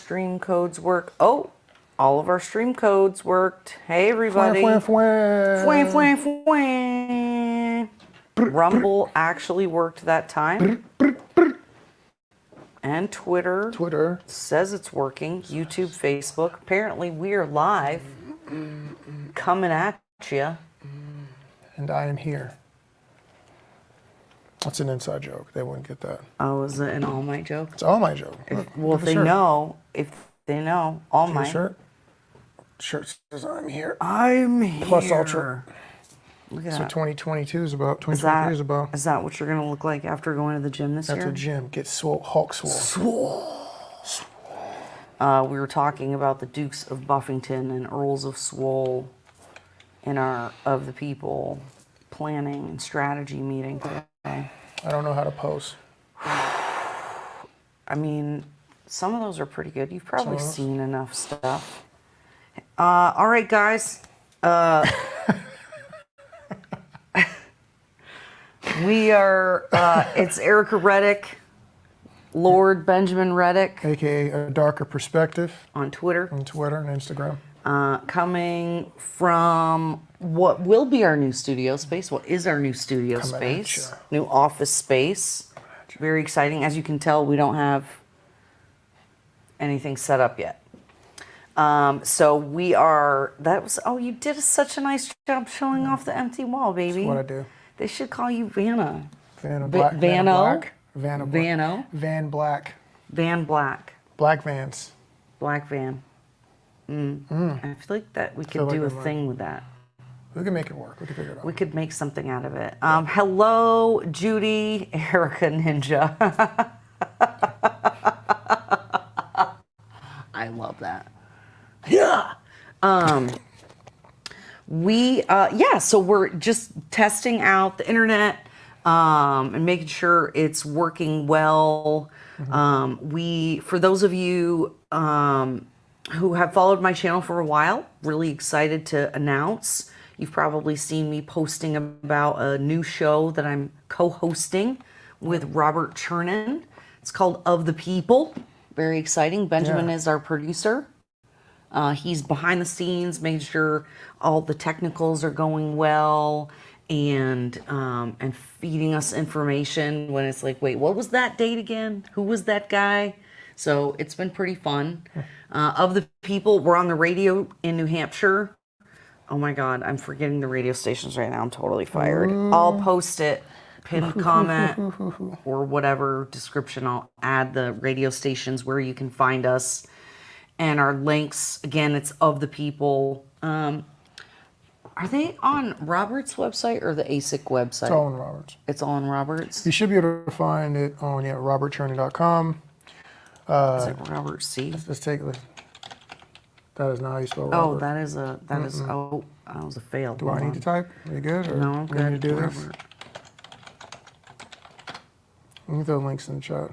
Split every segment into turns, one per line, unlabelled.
stream codes work? Oh, all of our stream codes worked. Hey, everybody. Rumble actually worked that time. And Twitter says it's working. YouTube, Facebook. Apparently, we are live, coming at you.
And I am here. That's an inside joke. They wouldn't get that.
Oh, is it an All Might joke?
It's All Might joke.
Well, if they know, All Might.
Shirt says I'm here.
I'm here.
Plus Ultra.
Look at
That's
that.
what 2022 is about. 2023 is about.
Is that what you're going to look like after going to the gym this year?
After gym. Get swole. Hulk swole.
We were talking about the Dukes of Buffington and Earls of Swole in our Of the People planning and strategy meeting today.
I don't know how to pose.
I mean, some of those are pretty good. You've probably seen enough stuff. All right, guys. We are, it's Erica Reddick, Lord Benjamin Reddick.
AKA A Darker Perspective.
On Twitter.
On Twitter and Instagram.
Coming from what will be our new studio space. What is our new studio space? New office space. Very exciting. As you can tell, we don't have anything set up yet. So we are, you did such a nice job showing off the empty wall, baby.
That's what I do.
They should call you Vanna.
Van Black.
Van Black.
Black Vans.
Black Van. I feel like that we could do a thing with that.
We can make it work. We can figure it out.
We could make something out of it. Hello, Judy, Erica Ninja. I love that. Yeah. So we're just testing out the internet and making sure it's working well. For those of you who have followed my channel for a while, really excited to announce. You've probably seen me posting about a new show that I'm co-hosting with Robert Chernin. It's called Of the People. Very exciting. Benjamin is our producer. He's behind the scenes, making sure all the technicals are going well, and feeding us information when it's like, wait, what was that date again? Who was that guy? So it's been pretty fun. Of the People, we're on the radio in New Hampshire. Oh my God, I'm forgetting the radio stations right now. I'm totally fired. I'll post it, pinned comment, or whatever description. I'll add the radio stations where you can find us. And our links, again, it's Of the People. Are they on Robert's website or the ASIC website?
It's all on Robert's.
It's all on Robert's?
You should be able to find it on robertcherny.com.
Is it Robert C?
Let's take it. That is not how you spell Robert.
Oh, that was a fail.
Do I need to type? Are you good? Or
no, I'm good.
Need to do this? Let me throw links in the chat.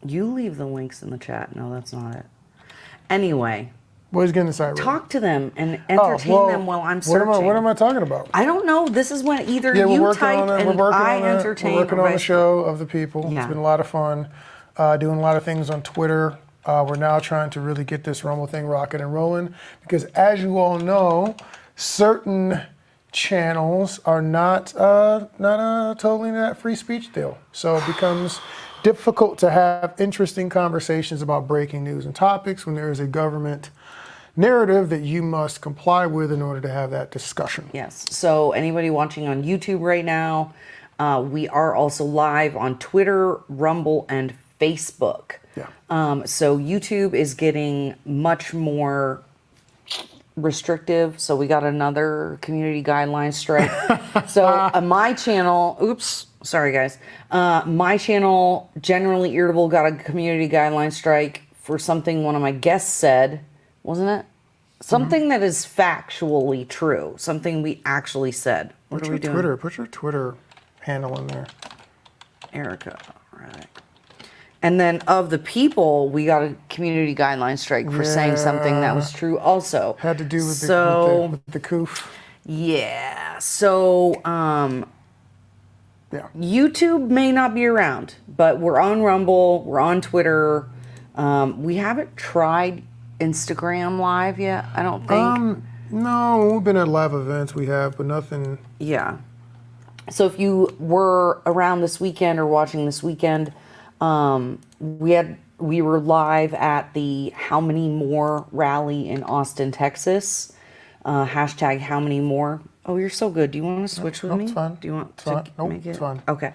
You leave the links in the chat. No, that's not it. Anyway.
Boys, get in the site ready.
Talk to them and entertain them while I'm searching.
What am I talking about?
I don't know. This is when either you type and I entertain.
We're working on the show Of the People. Yeah. It's been a lot of fun. Doing a lot of things on Twitter. We're now trying to really get this Rumble thing rocking and rolling because, as you all know, certain channels are not totally in that free speech deal. So it becomes difficult to have interesting conversations about breaking news and topics when there is a government narrative that you must comply with in order to have that discussion.
Yes. So anybody watching on YouTube right now, we are also live on Twitter, Rumble, and Facebook. Yeah. So YouTube is getting much more restrictive. So we got another community guideline strike. So my channel, sorry guys. My channel, Generally Irritable, got a community guideline strike for something one of my guests said, wasn't it? Something that is factually true. Something we actually said. What are we doing?
Put your Twitter handle in there.
Erica Reddick. And then Of the People, we got a community guideline strike for saying something that was true also.
Had to do with the coof.
Yeah. So YouTube may not be around, but we're on Rumble, we're on Twitter, We haven't tried Instagram Live yet, I don't think.
No, we've been at live events, we have, but nothing.
Yeah. So if you were around this weekend or watching this weekend, we were live at the How Many More rally in Austin, Texas. Hashtag How Many More. Oh, you're so good. Do you want to switch with me?
It's fine.
Do you want
It's
to
fine. Nope,
make it?
it's fine.
Okay.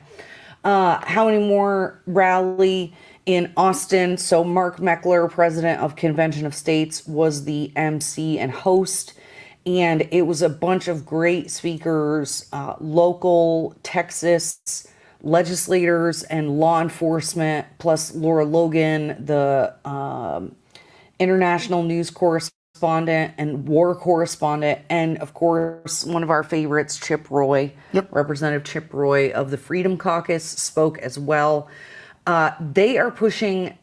How Many More rally in Austin. So Mark Meckler, president of Convention of States, was the MC and host. And it was a bunch of great speakers, local Texas legislators and law enforcement, plus Laura Logan, the international news correspondent and war correspondent, and of course, one of our favorites, Chip Roy, Representative Chip Roy of the Freedom Caucus, spoke as well. They are pushing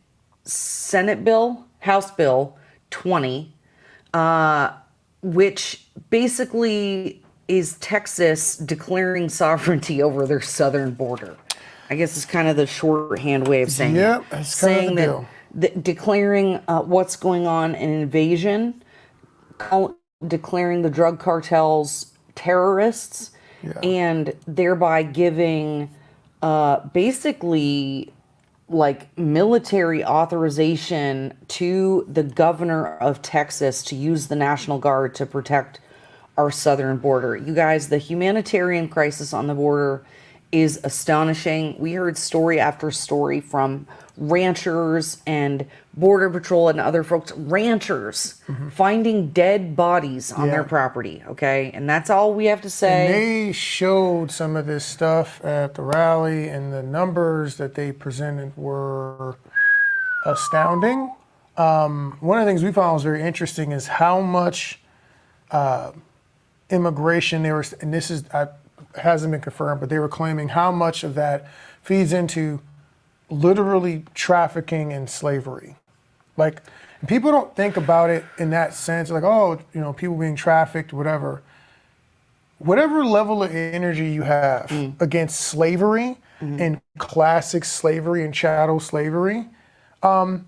House Bill 20, which basically is Texas declaring sovereignty over their southern border. I guess it's kind of the shorthand way of saying it.
Yep, it's kind of the deal.
Declaring what's going on an invasion, declaring the drug cartels terrorists, and thereby giving basically like military authorization to the governor of Texas to use the National Guard to protect our southern border. You guys, the humanitarian crisis on the border is astonishing. We heard story after story from ranchers and Border Patrol and other folks, ranchers finding dead bodies on their property, okay? And that's all we have to say.
And they showed some of this stuff at the rally, and the numbers that they presented were astounding. One of the things we found was very interesting is how much immigration there was, and this hasn't been confirmed, but they were claiming how much of that feeds into literally trafficking and slavery. Like, people don't think about it in that sense, like, oh, people being trafficked, whatever. Whatever level of energy you have against slavery and classic slavery and chattel slavery, I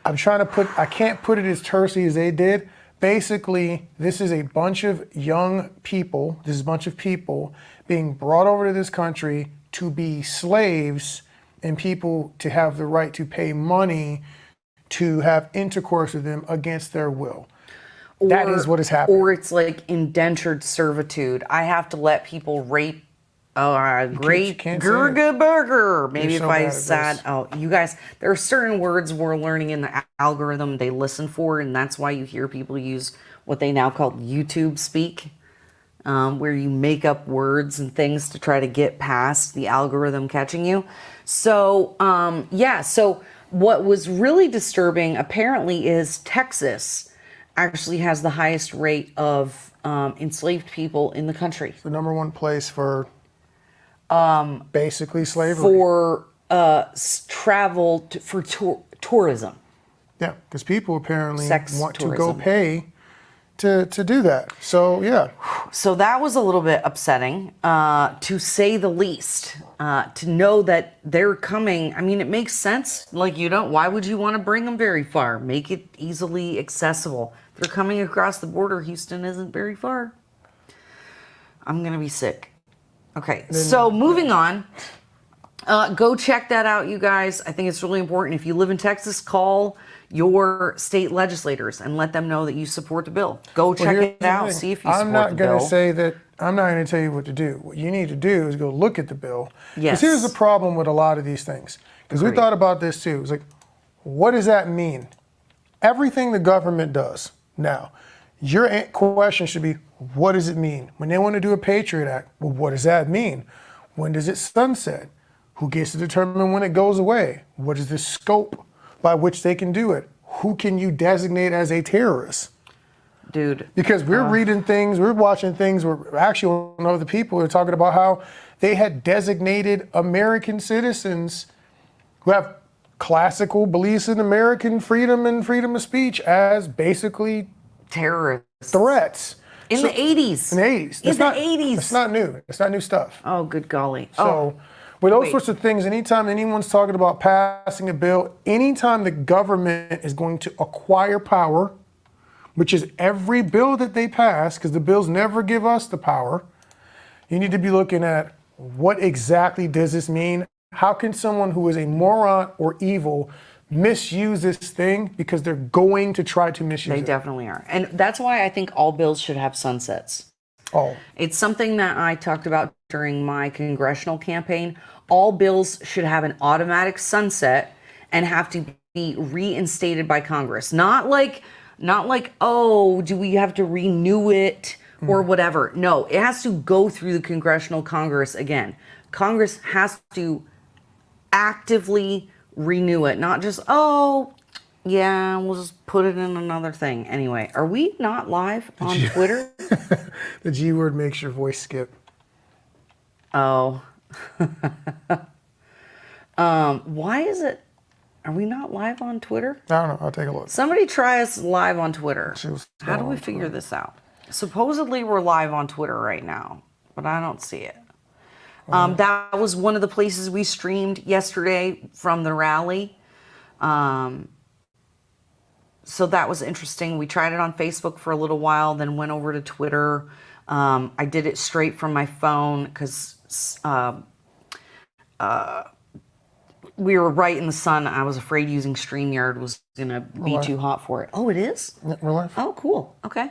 can't put it as tersely as they did. Basically, this is a bunch of young people, being brought over to this country to be slaves and people to have the right to pay money to have intercourse with them against their will. That is what is happening.
Or it's like indentured servitude. I have to let people rape a great Gurga burger. Maybe if I said, you guys, there are certain words we're learning in the algorithm they listen for, and that's why you hear people use what they now call YouTube speak, where you make up words and things to try to get past the algorithm catching you. So, so what was really disturbing apparently is Texas actually has the highest rate of enslaved people in the country.
It's the number one place for basically slavery.
For travel, for tourism.
Yeah, because people apparently want
tourism.
to go pay to do that. So, yeah.
So that was a little bit upsetting, to say the least. To know that they're coming, I mean, it makes sense. Like, why would you want to bring them very far? Make it easily accessible. They're coming across the border. Houston isn't very far. I'm going to be sick. Okay, so moving on. Go check that out, you guys. I think it's really important. If you live in Texas, call your state legislators and let them know that you support the bill. Go check it out. See if you support the bill.
I'm not going to say that. I'm not going to tell you what to do. What you need to do is go look at the bill.
Yes.
Because here's the problem with a lot of these things. Because we thought about this too. It's like, what does that mean? Everything the government does now, your question should be, what does it mean? When they want to do a Patriot Act, well, what does that mean? When does it sunset? Who gets to determine when it goes away? What is the scope by which they can do it? Who can you designate as a terrorist?
Dude.
Because we're reading things, we're watching things where actually other people are talking about how they had designated American citizens who have classical beliefs in American freedom and freedom of speech as basically
terrorists.
Threats.
In the 80s.
In the 80s.
In the 80s.
It's not new. It's not new stuff.
Oh, good golly.
So With those
Wait.
sorts of things, anytime anyone's talking about passing a bill, anytime the government is going to acquire power, which is every bill that they pass, because the bills never give us the power, you need to be looking at what exactly does this mean? How can someone who is a moron or evil misuse this thing because they're going to try to misuse
They
it?
definitely are. And that's why I think all bills should have sunsets.
Oh,
It's something that I talked about during my congressional campaign. All bills should have an automatic sunset and have to be reinstated by Congress. Not like, oh, do we have to renew it or whatever. No, it has to go through the congressional Congress again. Congress has to actively renew it, not just, oh, yeah, we'll just put it in another thing. Anyway, are we not live on Twitter?
the G word makes your voice skip.
Oh. Why is it? Are we not live on Twitter?
I don't know. I'll take a look.
Somebody try us live on Twitter. How do we
on
figure
Twitter.
this out? Supposedly we're live on Twitter right now, but I don't see it. That was one of the places we streamed yesterday from the rally. So that was interesting. We tried it on Facebook for a little while, then went over to Twitter. I did it straight from my phone because we were right in the sun. I was afraid using StreamYard was going to be too hot for it. Oh, it is?
Yeah, real life.
Oh, cool. Okay.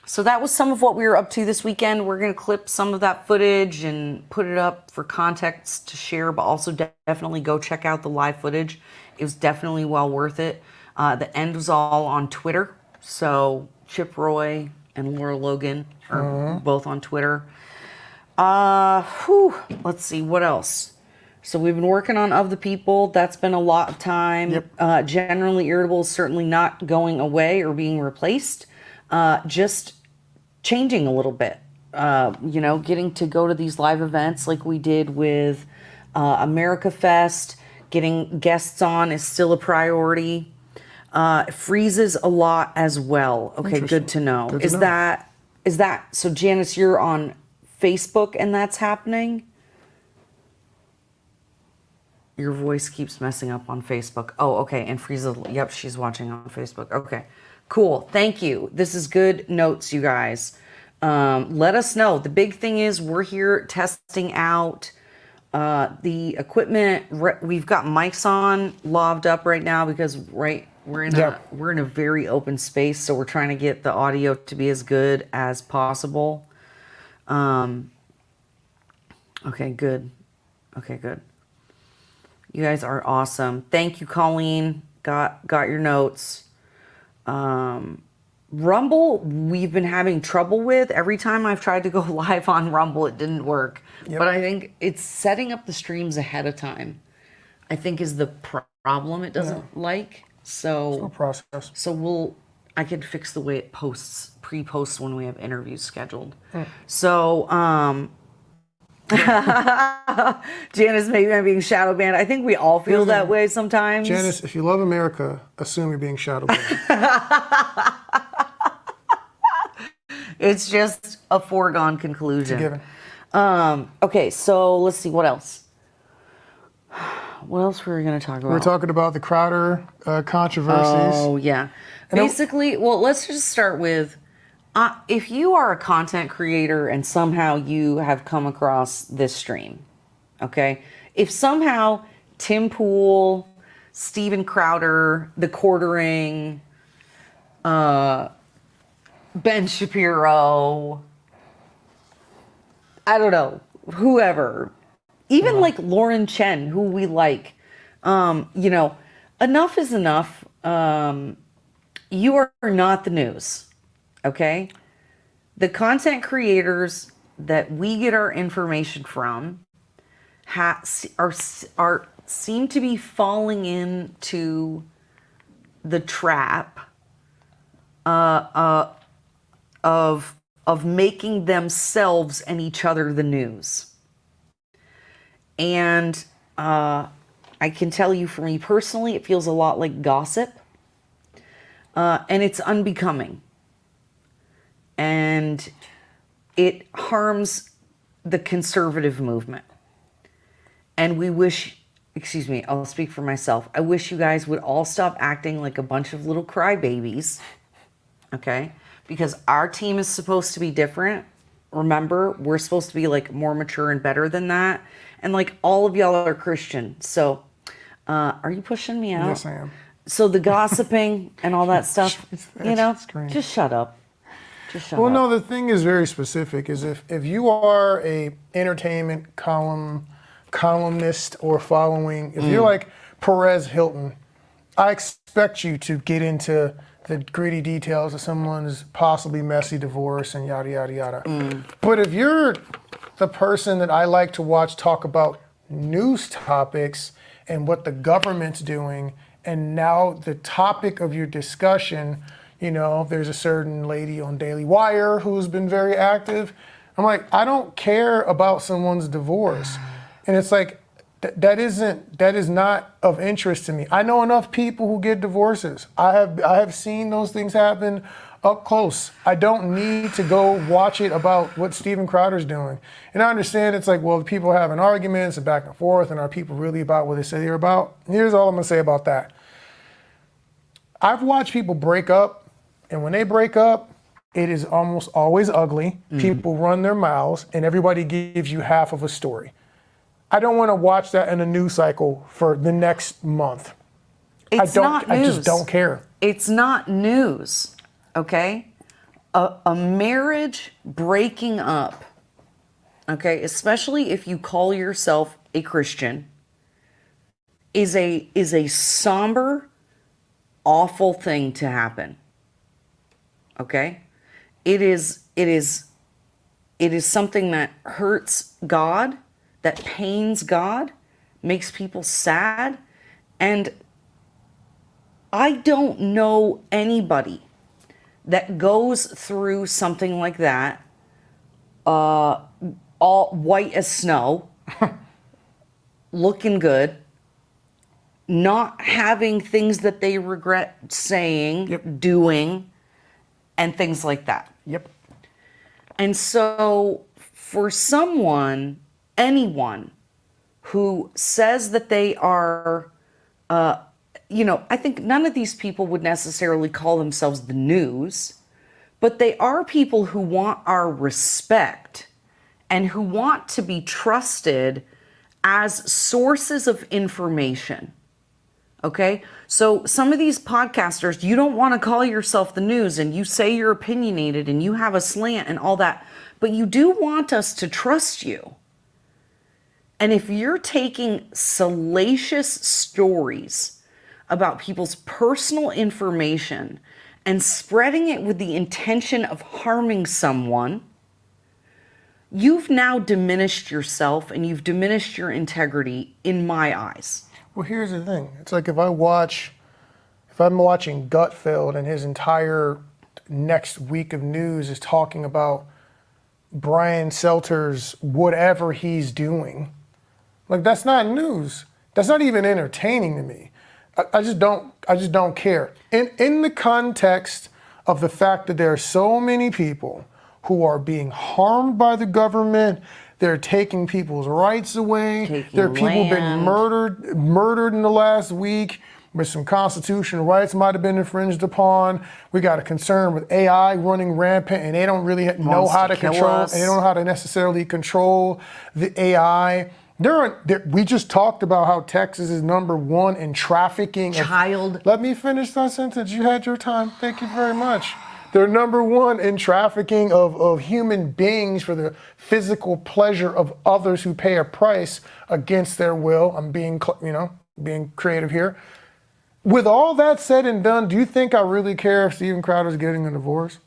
So that was some of what we were up to this weekend. We're going to clip some of that footage and put it up for context to share, but also definitely go check out the live footage. It was definitely well worth it. The end was all on Twitter. So Chip Roy and Laura Logan are both on Twitter. Let's see, what else? So we've been working on Of the People. That's been a lot of time.
Yep.
Generally Irritable is certainly not going away or being replaced. Just changing a little bit. Getting to go to these live events like we did with America Fest. Getting guests on is still a priority. Freezes a lot as well. Okay, good to know.
Good to know.
Is that so? Janice, you're on Facebook and that's happening? Your voice keeps messing up on Facebook. Oh, okay. And Frieza, yep, she's watching on Facebook. Okay, cool. Thank you. This is good notes, you guys. Let us know. The big thing is we're here testing out the equipment. We've got mics on, lobbed up right now because we're in a very open space, so we're trying to get the audio to be as good as possible. Okay, good. Okay, good. You guys are awesome. Thank you, Colleen. Got your notes. Rumble, we've been having trouble with. Every time I've tried to go live on Rumble, it didn't work.
Yep.
But I think it's setting up the streams ahead of time, I think, is the problem it doesn't like.
No process.
So I could fix the way it pre-posts when we have interviews scheduled. So, Janice, maybe I'm being shadow banned. I think we all feel that way sometimes.
Janice, if you love America, assume you're being shadow banned.
It's just a foregone conclusion.
It's a given.
Okay, so let's see, what else? What else were we going to talk about?
We're talking about the Crowder controversies.
Oh, yeah. Basically, well, let's just start with, if you are a content creator and somehow you have come across this stream, okay? If somehow Tim Pool, Steven Crowder, The Quartering, Ben Shapiro, I don't know, whoever, even like Lauren Chen, who we like, enough is enough. You are not the news, okay? The content creators that we get our information from seem to be falling into the trap of making themselves and each other the news. And I can tell you, for me personally, it feels a lot like gossip. And it's unbecoming. And it harms the conservative movement. And we wish, excuse me, I'll speak for myself. I wish you guys would all stop acting like a bunch of little crybabies, okay? Because our team is supposed to be different. Remember, we're supposed to be like more mature and better than that. And like all of y'all are Christian. So, are you pushing me out?
Yes, I am.
So the gossiping and all that stuff, you know, just shut up. Just shut up.
Well, no, the thing is very specific. Is if you are a entertainment columnist or following, if you're like Perez Hilton, I expect you to get into the gritty details of someone's possibly messy divorce and yada yada yada. But if you're the person that I like to watch talk about news topics and what the government's doing, and now the topic of your discussion, you know, there's a certain lady on Daily Wire who's been very active. I'm like, I don't care about someone's divorce. And it's like, that is not of interest to me. I know enough people who get divorces. I have seen those things happen up close. I don't need to go watch it about what Steven Crowder's doing. And I understand it's like, well, people having arguments and back and forth, and are people really about what they say they're about? Here's all I'm gonna say about that. I've watched people break up, and when they break up, it is almost always ugly. People run their mouths, and everybody gives you half of a story. I don't want to watch that in a news cycle for the next month.
It's not news.
I just don't care.
It's not news, okay? A marriage breaking up, okay, especially if you call yourself a Christian, is a somber, awful thing to happen. Okay? It is something that hurts God, that pains God, makes people sad, and I don't know anybody that goes through something like that, all white as snow, looking good, not having things that they regret saying, doing, and things like that.
Yep.
And so for someone, anyone who says that they are, I think none of these people would necessarily call themselves the news, but they are people who want our respect and who want to be trusted as sources of information. Okay? So some of these podcasters, you don't want to call yourself the news, and you say you're opinionated and you have a slant and all that, but you do want us to trust you. And if you're taking salacious stories about people's personal information and spreading it with the intention of harming someone, you've now diminished yourself and you've diminished your integrity in my eyes.
Well, here's the thing. It's like if I'm watching Gutfeld and his entire next week of news is talking about Brian Selter's whatever he's doing. Like, that's not news. That's not even entertaining to me. I just don't care. In the context of the fact that there are so many people who are being harmed by the government, they're taking people's rights away. There are people being murdered in the last week, where some constitutional rights might have been infringed upon. We got a concern with AI running rampant, and they don't really know how to control. And they don't know how to necessarily control the AI. We just talked about how Texas is #1 in trafficking. Let me finish that sentence. You had your time. Thank you very much. They're #1 in trafficking of human beings for the physical pleasure of others who pay a price against their will. I'm being creative here. With all that said and done, do you think I really care if Steven Crowder's getting a divorce?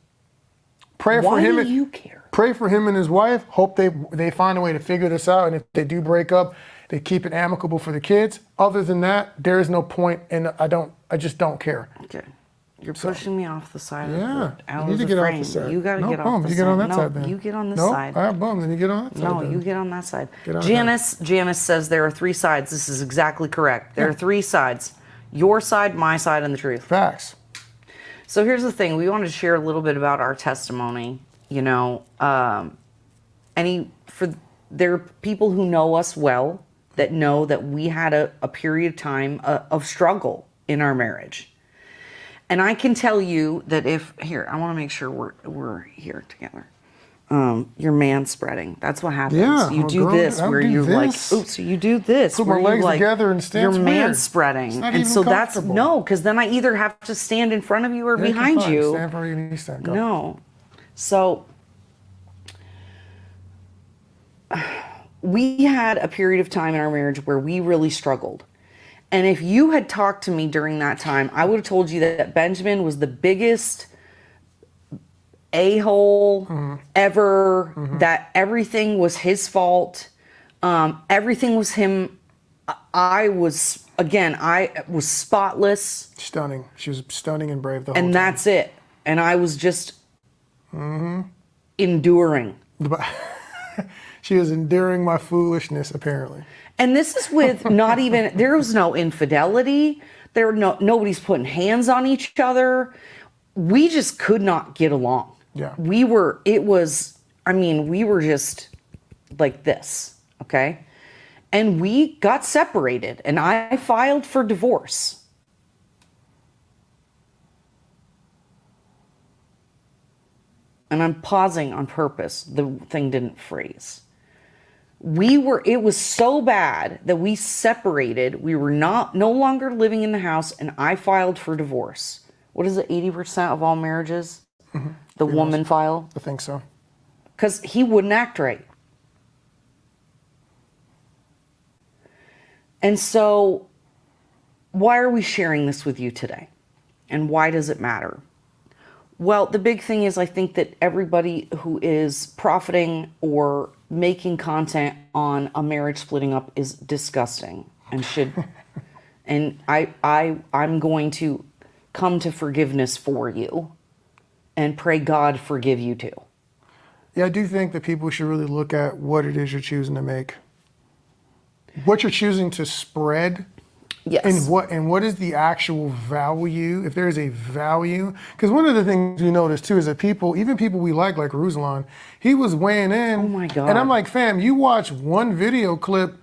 Why do you care? Pray for him and his wife. Hope they find a way to figure this out. And if they do break up, they keep it amicable for the kids. Other than that, there is no point, and I just don't care.
Okay. You're pushing me off the side of the
you need to get off the side.
You got to get off the side.
You get on that side then.
You get on this side.
I have bum, then you get on that side.
No,
then.
you get on that side. Janice says there are 3 sides. This is exactly correct. There are 3 sides. Your side, my side, and the truth.
Facts.
So here's the thing. We wanted to share a little bit about our testimony. For there are people who know us well that know that we had a period of time of struggle in our marriage. And I can tell you that here, I want to make sure we're here together. You're man spreading. That's what happens.
Yeah,
you do this where you're like, oops, so you do this.
Put my legs together and stand.
You're man spreading. And so that's, no, because then I either have to stand in front of you or behind you.
Stand where you need to stand. Go.
No. So we had a period of time in our marriage where we really struggled. And if you had talked to me during that time, I would have told you that Benjamin was the biggest a-hole ever, that everything was his fault. Everything was him. I was spotless.
Stunning. She was stunning and brave the whole time.
And that's it. And I was just enduring.
She was enduring my foolishness, apparently.
And this is with not even, there was no infidelity. Nobody's putting hands on each other. We just could not get along.
Yeah.
We were just like this, okay? And we got separated, and I filed for divorce. And I'm pausing on purpose. The thing didn't freeze. It was so bad that we separated. We were no longer living in the house, and I filed for divorce. What is it, 80% of all marriages? The woman file?
I think so.
Because he wouldn't act right. And so, why are we sharing this with you today? And why does it matter? Well, the big thing is I think that everybody who is profiting or making content on a marriage splitting up is disgusting and should. And I'm going to come to forgiveness for you and pray God forgive you too.
Yeah, I do think that people should really look at what it is you're choosing to make. What you're choosing to spread.
Yes.
And what is the actual value, if there is a value? Because one of the things we noticed too is that even people we like Ruslan, he was weighing in.
Oh my God.
And I'm like, fam, you watch one video clip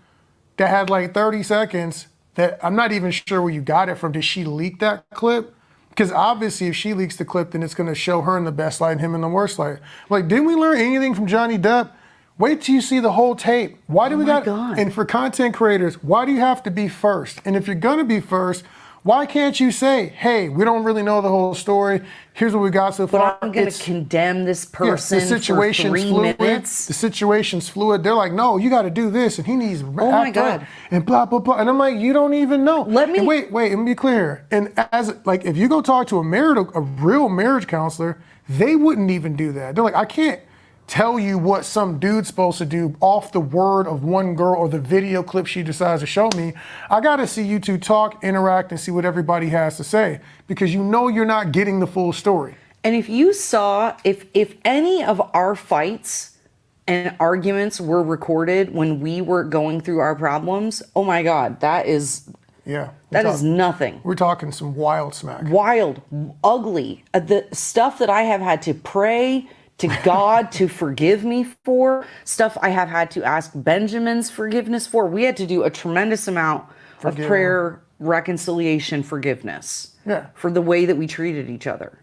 that had like 30 seconds that I'm not even sure where you got it from. Did she leak that clip? Because obviously if she leaks the clip, then it's going to show her in the best light and him in the worst light. Like, didn't we learn anything from Johnny Depp? Wait till you see the whole tape. Why do we got?
God.
And for content creators, why do you have to be first? And if you're gonna be first, why can't you say, "Hey, we don't really know the whole story. Here's what we got so far."
But I'm gonna condemn this person
the situation's
for 3
fluid.
minutes.
The situation's fluid. They're like, "No, you got to do this," and he needs.
Oh my God.
And blah blah blah. And I'm like, you don't even know.
And
wait. Let me be clear. And if you go talk to a real marriage counselor, they wouldn't even do that. They're like, I can't tell you what some dude's supposed to do off the word of one girl or the video clip she decides to show me. I gotta see you two talk, interact, and see what everybody has to say, because you know you're not getting the full story.
And if you saw, if any of our fights and arguments were recorded when we were going through our problems, oh my God, that is nothing.
We're talking some wild smack.
Wild, ugly. The stuff that I have had to pray to God to forgive me for, stuff I have had to ask Benjamin's forgiveness for. We had to do a tremendous amount of prayer, reconciliation, forgiveness for the way that we treated each other.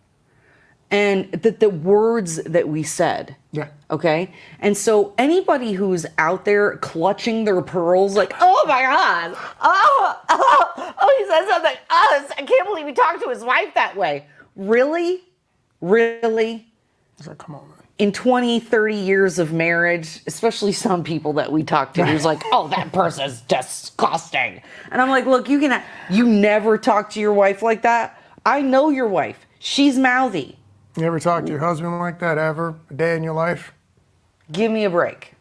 And the words that we said.
Yeah.
Okay? And so anybody who's out there clutching their pearls like, oh my God, oh, he said something, I can't believe he talked to his wife that way. Really? Really?
It's like, come on, man.
In 20, 30 years of marriage, especially some people that we talk to, who's like, oh, that person's disgusting. And I'm like, look, you never talk to your wife like that. I know your wife. She's mouthy.
You ever talk to your husband like that ever? A day in your life?
Give me a break.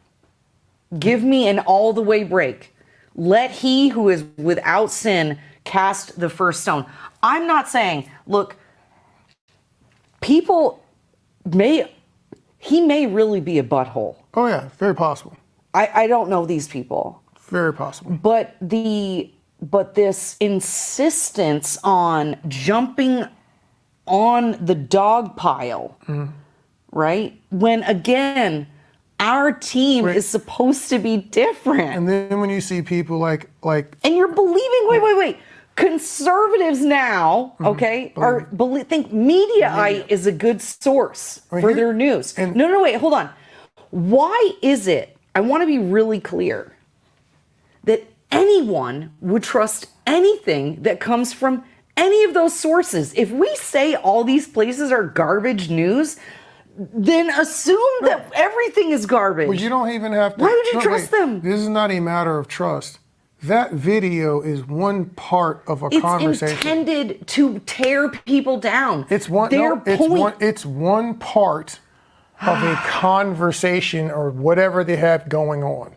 Give me an all the way break. Let he who is without sin cast the first stone. I'm not saying, look, he may really be a butthole.
Oh yeah, very possible.
I don't know these people.
Very possible.
But this insistence on jumping on the dog pile, right? When again, Our team is supposed to be different.
And then when you see people like
and you're believing, wait. Conservatives now, okay, think Mediaite is a good source for their news. No, wait, hold on. Why is it, I want to be really clear, that anyone would trust anything that comes from any of those sources? If we say all these places are garbage news, then assume that everything is garbage.
Well, you don't even have to.
Why would you trust them?
This is not a matter of trust. That video is one part of a conversation.
It's intended to tear people down.
It's one part of a conversation or whatever they have going on.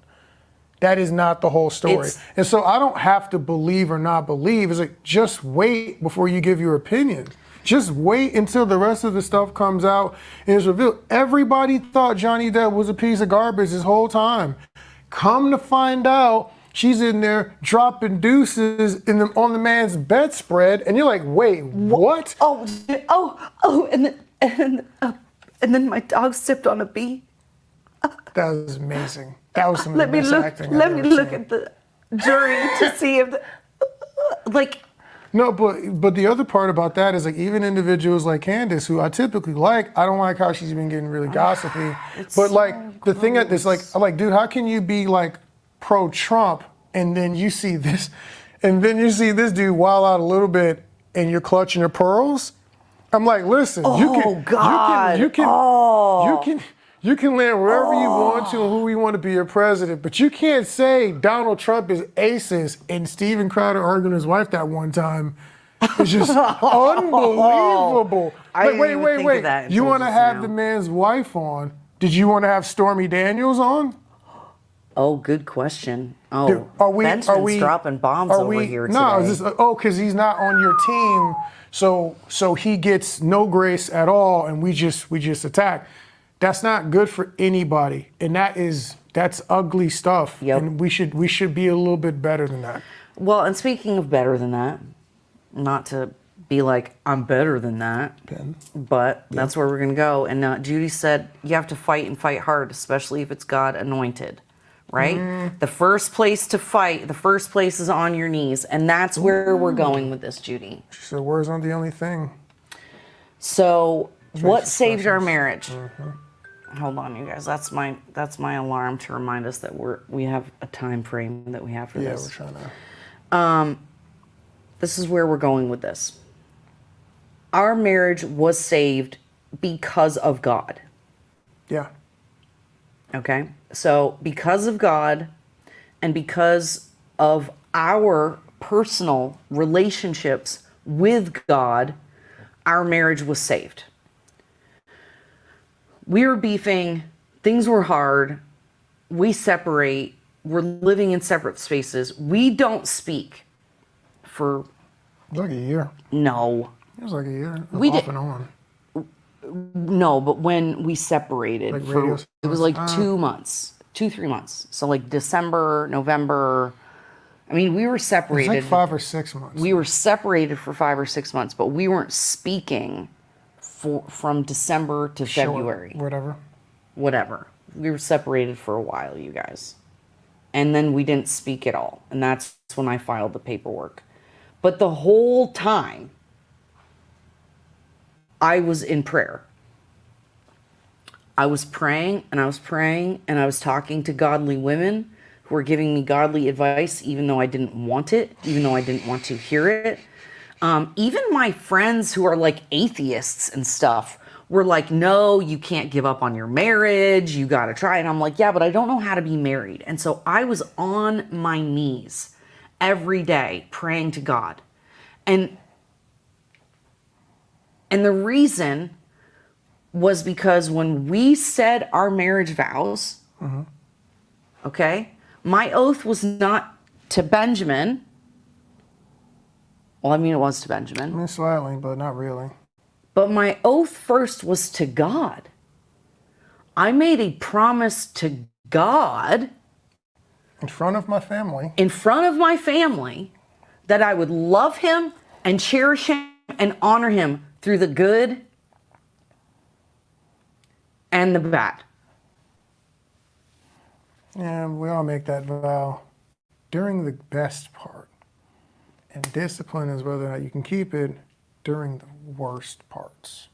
That is not the whole story. And so I don't have to believe or not believe. It's like, just wait before you give your opinion. Just wait until the rest of the stuff comes out and is revealed. Everybody thought Johnny Depp was a piece of garbage this whole time. Come to find out, she's in there dropping deuces on the man's bedspread, and you're like, wait, what?
And then my dog sipped on a bee.
That was amazing. That was some of
Let
the
me
best
look.
acting
Let
I've
me
ever
look
seen.
at the jury to see if
No, but the other part about that is, like, even individuals like Candace, who I typically like, I don't like how she's been getting really gossipy. But like the thing that is like, dude, how can you be like pro-Trump and then you see this, and then you see this dude wild out a little bit and you're clutching your pearls? I'm like, listen, you can land wherever you want to and who you want to be your president, but you can't say Donald Trump is aces and Steven Crowder arguing his wife that one time. It's just unbelievable. Wait. You want to have the man's wife on? Did you want to have Stormy Daniels on?
Oh, good question. Oh, Benjamin's dropping bombs over here today.
No, because he's not on your team, so he gets no grace at all, and we just attack. That's not good for anybody, and that's ugly stuff.
Yep.
And we should be a little bit better than that.
Well, and speaking of better than that, not to be like, I'm better than that, but that's where we're going to go. And Judy said, you have to fight and fight hard, especially if it's God anointed, right? The first place to fight, the first place is on your knees. And that's where we're going with this, Judy.
She said, words aren't the only thing.
So what saved our marriage? Hold on, you guys. That's my alarm to remind us that we have a time frame that we have for this.
Yeah, we're trying to.
This is where we're going with this. Our marriage was saved because of God.
Yeah.
Okay? So because of God and because of our personal relationships with God, our marriage was saved. We were beefing, things were hard, we separate, we're living in separate spaces. We don't speak for...
It was like a year.
No.
It was like a year.
Off
and on.
No, but when we separated,
Like
it was like 2 months, 3 months. So like December, November. I mean, we were separated.
It was like 5 or 6 months.
We were separated for 5 or 6 months, but we weren't speaking from December to February. Whatever. We were separated for a while, you guys. And then we didn't speak at all. And that's when I filed the paperwork. But the whole time, I was in prayer. I was praying and I was praying and I was talking to godly women who were giving me godly advice, even though I didn't want it, even though I didn't want to hear it. Even my friends who are like atheists and stuff were like, no, you can't give up on your marriage. You got to try. And I'm like, yeah, but I don't know how to be married. And so I was on my knees every day praying to God. And the reason was because when we said our marriage vows, okay, my oath was not to Benjamin. Well, I mean, it was to Benjamin.
I mean, slightly, but not really.
But my oath first was to God. I made a promise to God.
In front of my family.
In front of my family, that I would love him and cherish him and honor him through the good and the bad.
And we all make that vow during the best part. And discipline is whether or not you can keep it during the worst parts.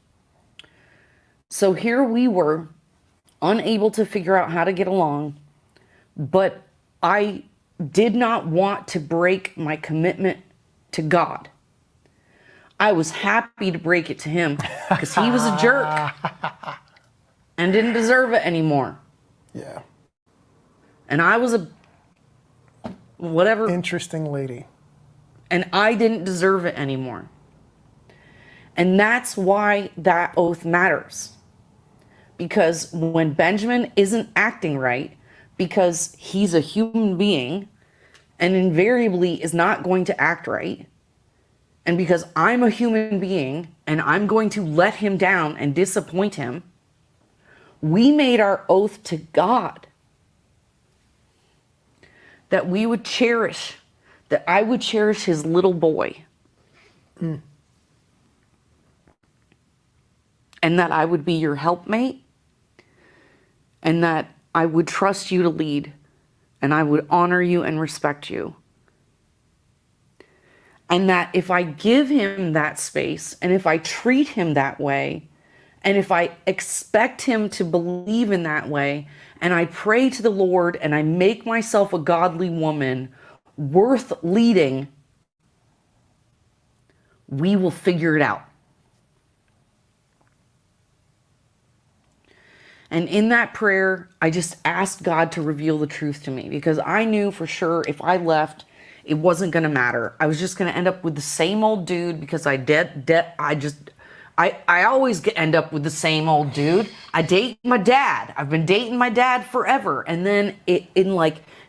So here we were, unable to figure out how to get along, but I did not want to break my commitment to God. I was happy to break it to him because he was a jerk and didn't deserve it anymore.
Yeah.
And I was a whatever.
Interesting lady.
And I didn't deserve it anymore. And that's why that oath matters. Because when Benjamin isn't acting right, because he's a human being and invariably is not going to act right, and because I'm a human being and I'm going to let him down and disappoint him, we made our oath to God that we would cherish, that I would cherish his little boy. And that I would be your helpmate, and that I would trust you to lead, and I would honor you and respect you. And that if I give him that space, and if I treat him that way, and if I expect him to believe in that way, and I pray to the Lord, and I make myself a godly woman worth leading, we will figure it out. And in that prayer, I just asked God to reveal the truth to me, because I knew for sure if I left, it wasn't going to matter. I was just going to end up with the same old dude, because I always end up with the same old dude. I date my dad. I've been dating my dad forever. And then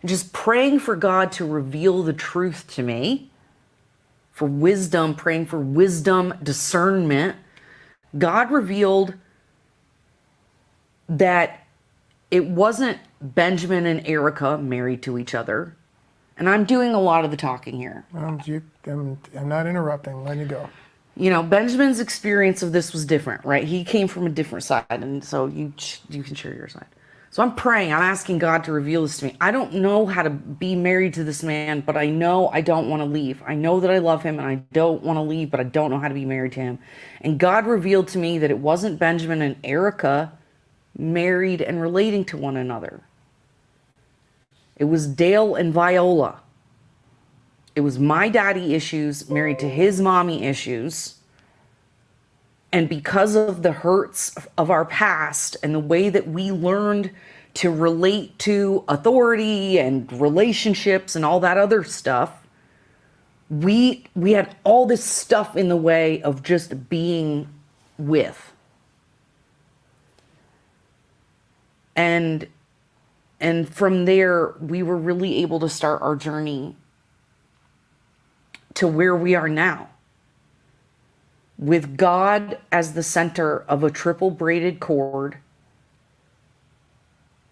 just praying for God to reveal the truth to me, for wisdom, praying for wisdom, discernment, God revealed that it wasn't Benjamin and Erica married to each other. And I'm doing a lot of the talking here.
I'm not interrupting. I'm letting you go.
You know, Benjamin's experience of this was different, right? He came from a different side, and so you can share your side. So I'm praying. I'm asking God to reveal this to me. I don't know how to be married to this man, but I know I don't want to leave. I know that I love him, and I don't want to leave, but I don't know how to be married to him. And God revealed to me that it wasn't Benjamin and Erica married and relating to one another. It was Dale and Viola. It was my daddy issues married to his mommy issues. And because of the hurts of our past and the way that we learned to relate to authority and relationships and all that other stuff, we had all this stuff in the way of just being with. And from there, we were really able to start our journey to where we are now, with God as the center of a triple braided cord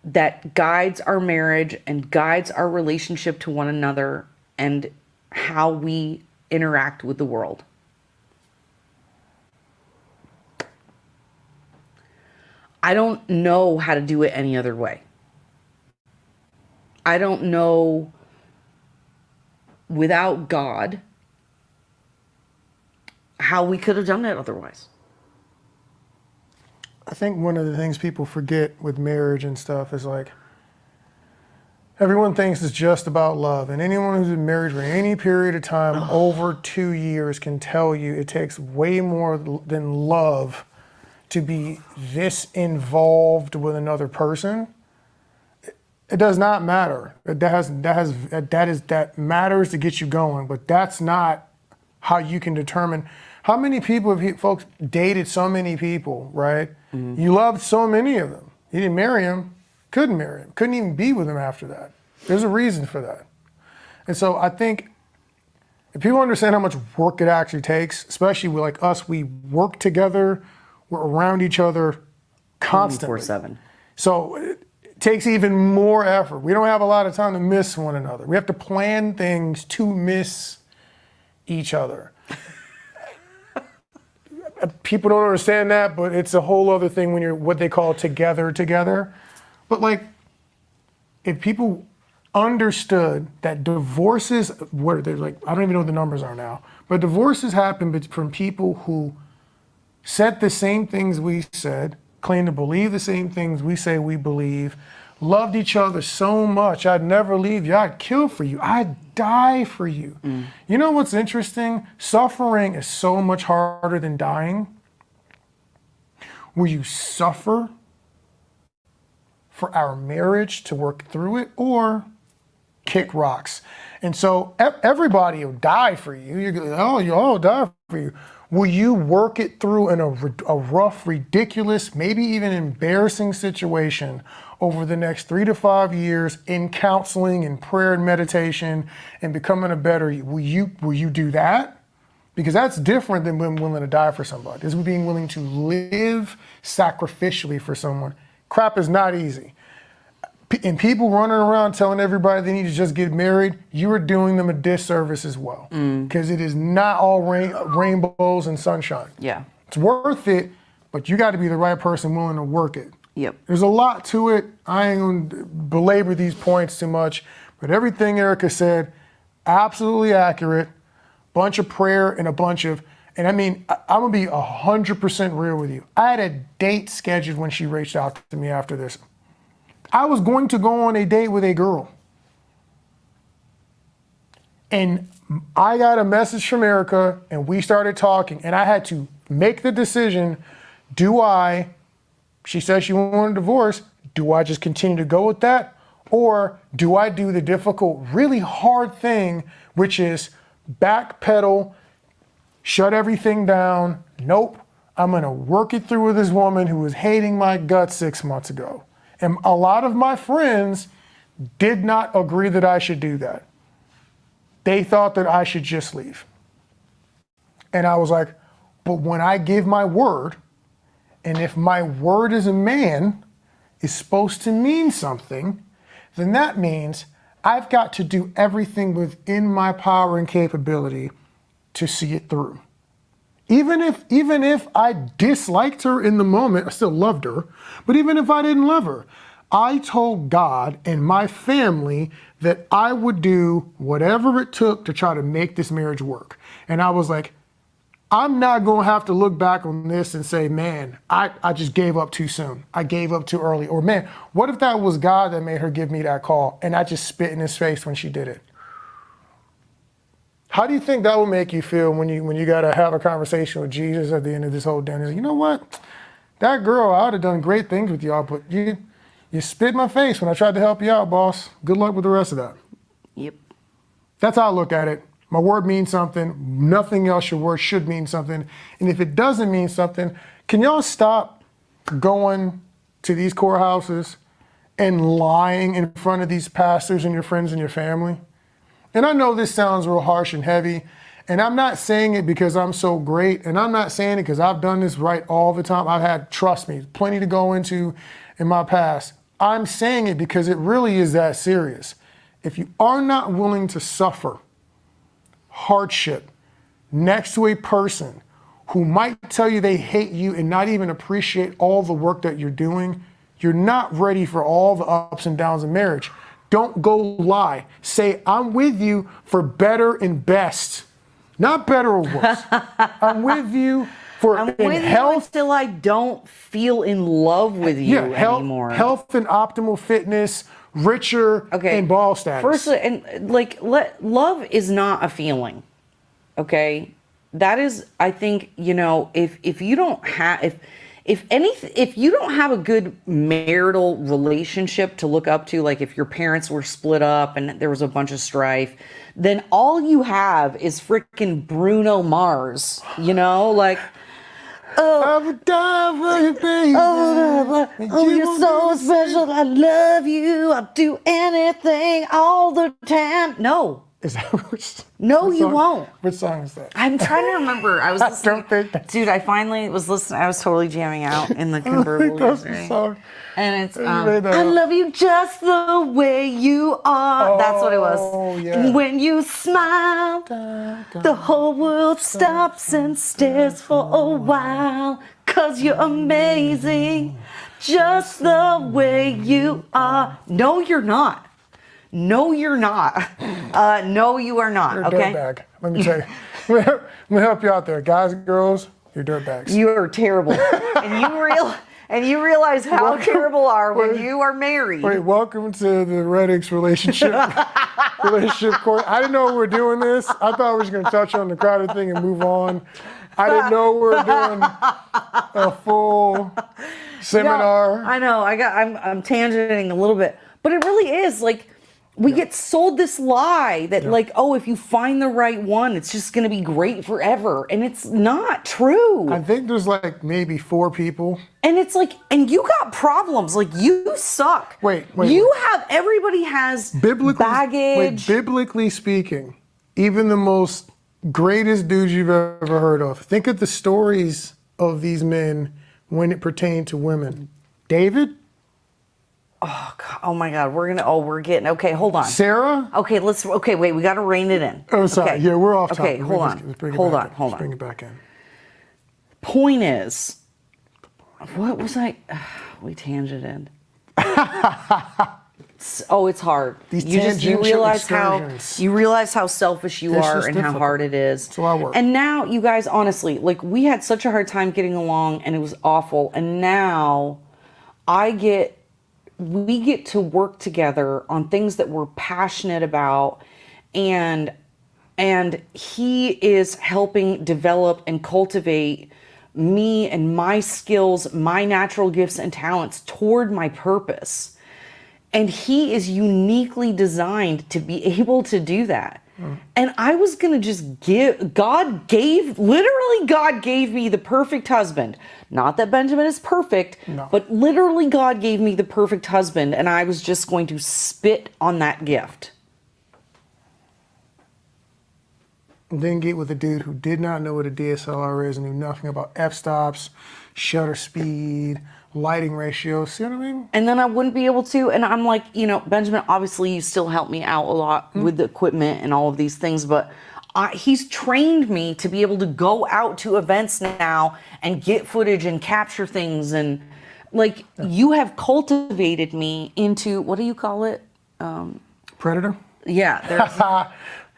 that guides our marriage and guides our relationship to one another and how we interact with the world. I don't know how to do it any other way. I don't know, without God, how we could have done it otherwise.
I think one of the things people forget with marriage and stuff is like, everyone thinks it's just about love. And anyone who's been married for any period of time, over 2 years, can tell you it takes way more than love to be this involved with another person. It does not matter. That matters to get you going, but that's not how you can determine. How many people have folks dated so many people, right? Mm-hmm. You loved so many of them. You didn't marry them, couldn't marry them, couldn't even be with them after that. There's a reason for that. And so I think if people understand how much work it actually takes, especially with like us, we work together, we're around each other constantly.
24/7.
So it takes even more effort. We don't have a lot of time to miss one another. We have to plan things to miss each other. People don't understand that, but it's a whole other thing when you're what they call together. But like, if people understood that divorces, what they're like, I don't even know what the numbers are now, but divorces happen from people who said the same things we said, claim to believe the same things we say we believe, loved each other so much, I'd never leave you, I'd kill for you, I'd die for you. You know what's interesting? Suffering is so much harder than dying. Will you suffer for our marriage to work through it, or kick rocks? And so everybody will die for you. You go, oh, you all die for you. Will you work it through in a rough, ridiculous, maybe even embarrassing situation over the next 3 to 5 years in counseling and prayer and meditation and becoming a better you? Will you do that? Because that's different than being willing to die for somebody. It's being willing to live sacrificially for someone. Crap is not easy. And people running around telling everybody they need to just get married, you are doing them a disservice as well. Because it is not all rainbows and sunshine.
Yeah.
It's worth it, but you got to be the right person willing to work it.
Yep.
There's a lot to it. I ain't going to belabor these points too much, but everything Erica said, absolutely accurate. Bunch of prayer and a bunch of, and I mean, I'm going to be 100% real with you. I had a date scheduled when she reached out to me after this. I was going to go on a date with a girl. And I got a message from Erica and we started talking and I had to make the decision, she said she wanted a divorce, do I just continue to go with that? Or do I do the difficult, really hard thing, which is backpedal, shut everything down? Nope, I'm gonna work it through with this woman who was hating my guts 6 months ago. And a lot of my friends did not agree that I should do that. They thought that I should just leave. And I was like, but when I give my word, and if my word as a man is supposed to mean something, then that means I've got to do everything within my power and capability to see it through. Even if I disliked her in the moment, I still loved her, but even if I didn't love her, I told God and my family that I would do whatever it took to try to make this marriage work. And I was like, I'm not gonna have to look back on this and say, man, I just gave up too soon. I gave up too early. Or man, what if that was God that made her give me that call and I just spit in his face when she did it? How do you think that will make you feel when you got to have a conversation with Jesus at the end of this whole dinner? You know what? That girl, I would have done great things with y'all, but you spit in my face when I tried to help you out, boss. Good luck with the rest of that.
Yep.
That's how I look at it. My word means something. Nothing else your word should mean something. And if it doesn't mean something, can y'all stop going to these courthouses and lying in front of these pastors and your friends and your family? And I know this sounds real harsh and heavy, and I'm not saying it because I'm so great, and I'm not saying it because I've done this right all the time. I've had, trust me, plenty to go into in my past. I'm saying it because it really is that serious. If you are not willing to suffer hardship next to a person who might tell you they hate you and not even appreciate all the work that you're doing, you're not ready for all the ups and downs of marriage. Don't go lie. Say, I'm with you for better and best. Not better or worse. I'm with you for
I'm with
health.
you until I don't feel in love with you anymore.
Health and optimal fitness, richer and ball status.
First, and like, love is not a feeling. Okay? That is, I think, if you don't have, if you don't have a good marital relationship to look up to, like if your parents were split up and there was a bunch of strife, then all you have is freaking Bruno Mars, like,
I would die for you, baby.
Oh, you're so special. I love you. I'll do anything all the time. No.
Is that
No, you won't.
Which song is that?
I'm trying to remember. I was listening.
don't think that's...
Dude, I finally was listening. I was totally jamming out in the convertible.
That's the song.
And it's, I love you just the way you are. That's what it was.
Oh, yeah.
And when you smile, the whole world stops and stares for a while. 'Cause you're amazing. just the way you are. No, you're not. No, you're not. No, you are not.
You're a
Okay.
dirtbag. Let me tell you. Let me help you out there, guys and girls. You're dirtbags.
You are terrible, and you realize how terrible are when you are married.
Wait, welcome to the Rantings relationship course. I didn't know we were doing this. I thought we were just going to touch on the crowded thing and move on. I didn't know we were doing a full seminar.
No, I know. I'm tangenting a little bit, but it really is like we get sold this lie that like, oh, if you find the right one, it's just going to be great forever, and it's not true.
I think there's like maybe 4 people.
And it's like, and you got problems. Like, you suck.
Wait.
Everybody has
Biblically,
baggage.
biblically speaking, even the most greatest dudes you've ever heard of, think of the stories of these men when it pertained to women. David?
Oh my God, we're getting, okay, hold on.
Sarah?
Okay, wait, we got to rein it in.
Oh, sorry.
Okay.
Yeah, we're off topic.
Okay, hold on.
Let's bring it back in.
Point is, what was we tangented. It's hard. You realize how selfish you are and how hard it is.
It's a lot of work.
And now, you guys, honestly, like, we had such a hard time getting along, and it was awful. And now, we get to work together on things that we're passionate about, and he is helping develop and cultivate me and my skills, my natural gifts and talents toward my purpose. And he is uniquely designed to be able to do that. And I was going to just God gave me the perfect husband. Not that Benjamin is perfect, but literally God gave me the perfect husband, and I was just going to spit on that gift.
And then get with a dude who did not know what a DSLR is and knew nothing about f-stops, shutter speed, lighting ratio. See what I mean?
And then I wouldn't be able to. And I'm like, Benjamin, obviously you still help me out a lot with the equipment and all of these things, but he's trained me to be able to go out to events now and get footage and capture things. And like, you have cultivated me into, what do you call it?
Predator?
Yeah. There's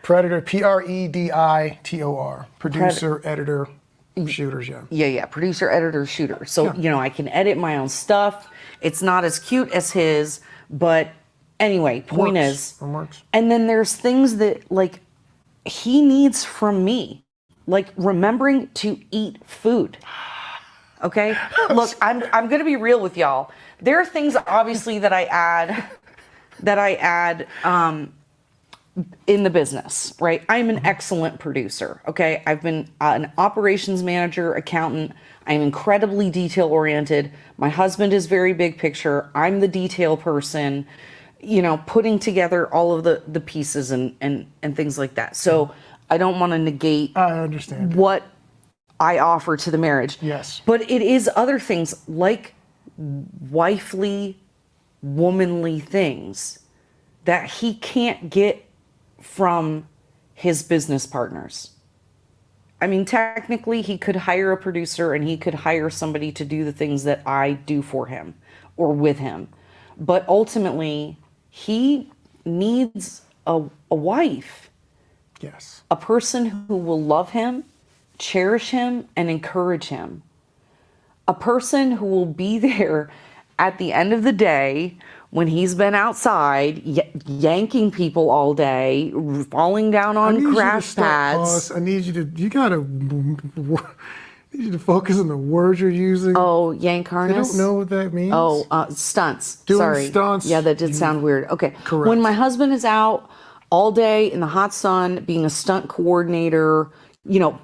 Predator, Preditor. Producer, editor, shooters, yeah.
Yeah. Producer, editor, shooter. So, I can edit my own stuff. It's not as cute as his, but anyway, point is. And then there's things that, like, he needs from me, like remembering to eat food. Okay? Look, I'm going to be real with y'all. There are things, obviously, that I add in the business, right? I'm an excellent producer, okay? I've been an operations manager, accountant. I'm incredibly detail-oriented. My husband is very big picture. I'm the detail person, putting together all of the pieces and things like that. So I don't want to negate
I understand
what I offer to the marriage.
Yes.
But it is other things like wifely, womanly things that he can't get from his business partners. I mean, technically, he could hire a producer and he could hire somebody to do the things that I do for him or with him. But ultimately, he needs a wife.
Yes.
A person who will love him, cherish him, and encourage him. A person who will be there at the end of the day when he's been outside yanking people all day, falling down on crash pads.
I need you to focus on the words you're using.
Oh, yank harness?
I don't know what that means.
Oh, stunts.
Doing stunts.
Yeah, that did sound weird. Okay.
Correct.
When my husband is out all day in the hot sun, being a stunt coordinator,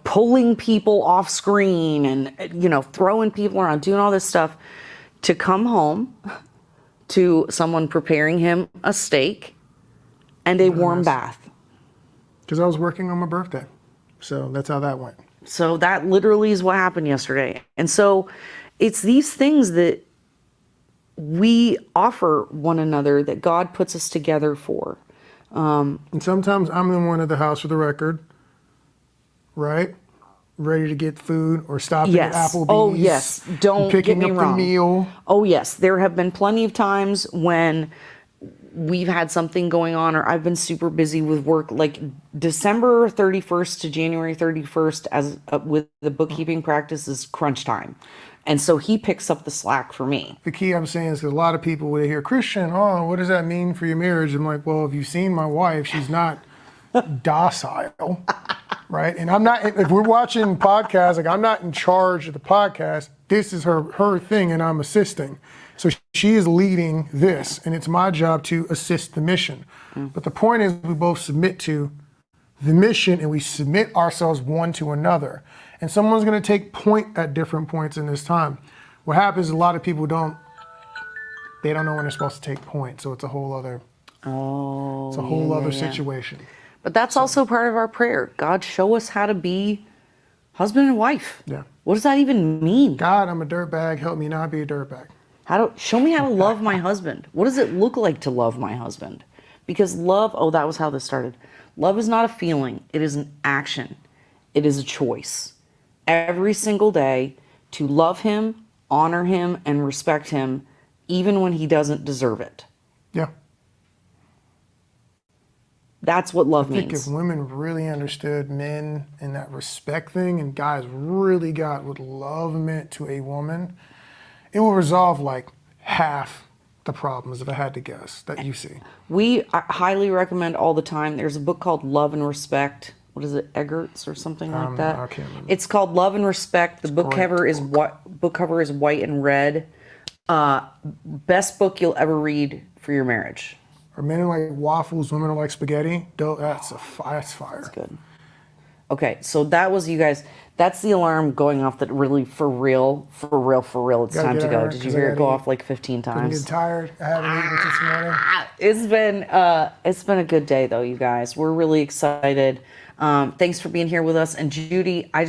pulling people off screen and, throwing people around, doing all this stuff, to come home to someone preparing him a steak and a warm bath.
Because I was working on my birthday. So that's how that went.
So that literally is what happened yesterday. And so it's these things that we offer one another, that God puts us together for.
And sometimes I'm the one at the house for the record, right? ready to get food or stopping
Yes.
at Applebee's.
Oh, yes. Don't
and picking
get me
up
wrong.
the meal.
Oh, yes. There have been plenty of times when we've had something going on or I've been super busy with work, like December 31st to January 31st as with the bookkeeping practice is crunch time. And so he picks up the slack for me.
The key I'm saying is 'cause a lot of people, when they hear Christian, oh, what does that mean for your marriage? I'm like, well, if you've seen my wife, she's not docile, right? And I'm not, if we're watching podcasts, like I'm not in charge of the podcast. This is her thing and I'm assisting. So she is leading this and it's my job to assist the mission. But the point is we both submit to the mission and we submit ourselves one to another. And someone's gonna take point at different points in this time. What happens is a lot of people don't know when they're supposed to take point. So it's a whole other, situation.
But that's also part of our prayer. God, show us how to be husband and wife.
Yeah.
What does that even mean?
God, I'm a dirtbag. Help me not be a dirtbag.
Show me how to love my husband. What does it look like to love my husband? Because love, that was how this started. Love is not a feeling. It is an action. It is a choice. Every single day to love him, honor him, and respect him, even when he doesn't deserve it.
Yeah.
That's what love
I think
means.
if women really understood men and that respect thing, and guys really got what love meant to a woman, it will resolve like half the problems, if I had to guess, that you see.
I highly recommend all the time. There's a book called Love and Respect. What is it, Eggert's or something like that?
I can't remember.
It's called Love and Respect. The book cover is white and red. Best book you'll ever read for your marriage.
Are men are like waffles, women are like spaghetti? That's fire.
That's good. Okay, so that was you guys. That's the alarm going off that really, for real, it's time to go. Did you hear it go off like 15
I'm
times?
getting tired. I haven't eaten this morning.
It's been a good day though, you guys. We're really excited. Thanks for being here with us. And Judy, I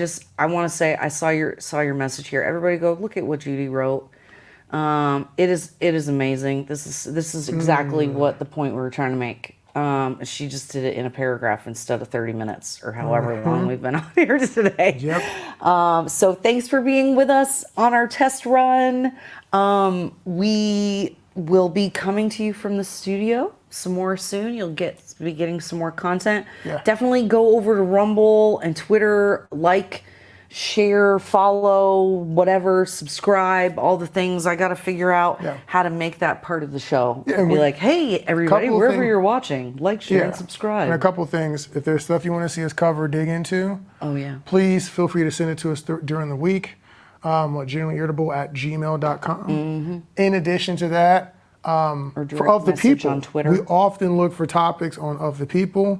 want to say I saw your message here. Everybody go look at what Judy wrote. It is amazing. This is exactly what the point we were trying to make. She just did it in a paragraph instead of 30 minutes or however long we've been on here today.
Yep.
So thanks for being with us on our test run. We will be coming to you from the studio some more soon. You'll be getting some more content.
Yeah.
Definitely go over to Rumble and Twitter, share, follow, whatever, subscribe, all the things. I got to figure out how to make that part of the show. Yeah, be like, hey, everybody, wherever you're watching, share, and subscribe.
And a couple of things. If there's stuff you want to see us cover, dig into, please feel free to send it to us during the week. GenerallyIrritable@gmail.com. In addition to that, for Of the People,
on Twitter.
We often look for topics on Of the People.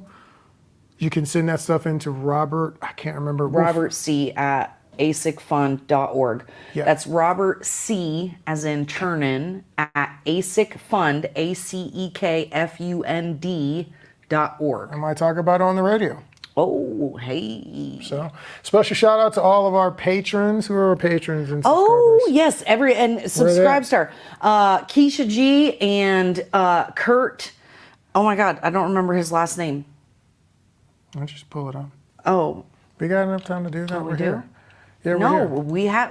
You can send that stuff into Robert, I can't remember.
Robert C. at asicfund.org.
Yeah.
That's Robert C. as in Chernin at asicfund, ACEKFUND.org.
I might talk about it on the radio.
Oh, hey.
So, special shout out to all of our patrons. Who are our patrons and subscribers?
Oh, yes. And subscribe star. Keisha G and Kurt. Oh my God, I don't remember his last name.
Let's just pull it up.
Oh.
We got enough time to do that? We're here. Yeah,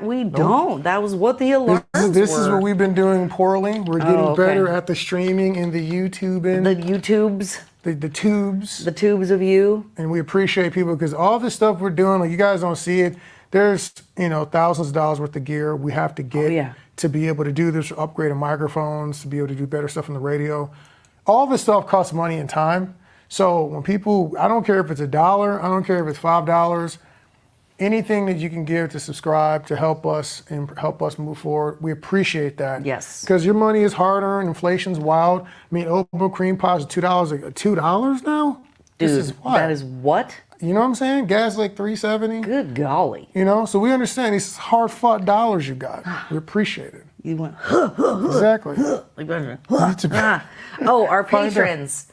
we don't. That was what the alarms
This
were.
is what we've been doing poorly. We're getting better at the streaming and the YouTubing.
The YouTubes.
The tubes.
The tubes of you.
And we appreciate people because all this stuff we're doing, you guys don't see it. There's, thousands of dollars worth of gear we have to get to be able to do this, upgrade our microphones, to be able to do better stuff on the radio. All this stuff costs money and time. So when people, I don't care if it's $1, I don't care if it's $5, anything that you can give to subscribe to help us and help us move forward, we appreciate that.
Yes.
Because your money is hard earned, inflation's wild. I mean, Oatmeal cream pie is $2 now?
Dude,
this is what?
That is what?
You know what I'm saying? Gas like $3.70.
Good golly.
So we understand these hard fought dollars you got. We appreciate it.
You went,
Exactly.
our patrons.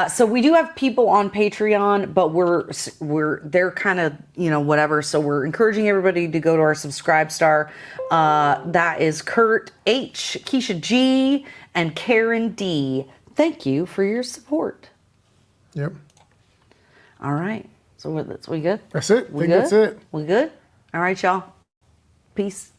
So we do have people on Patreon, but they're kind of, whatever. So we're encouraging everybody to go to our subscribe star. That is Kurt H, Keisha G, and Karen D. Thank you for your support.
Yep.
All right. So we good?
That's it.
We
think
good?
that's it.
We good? All right, y'all. Peace.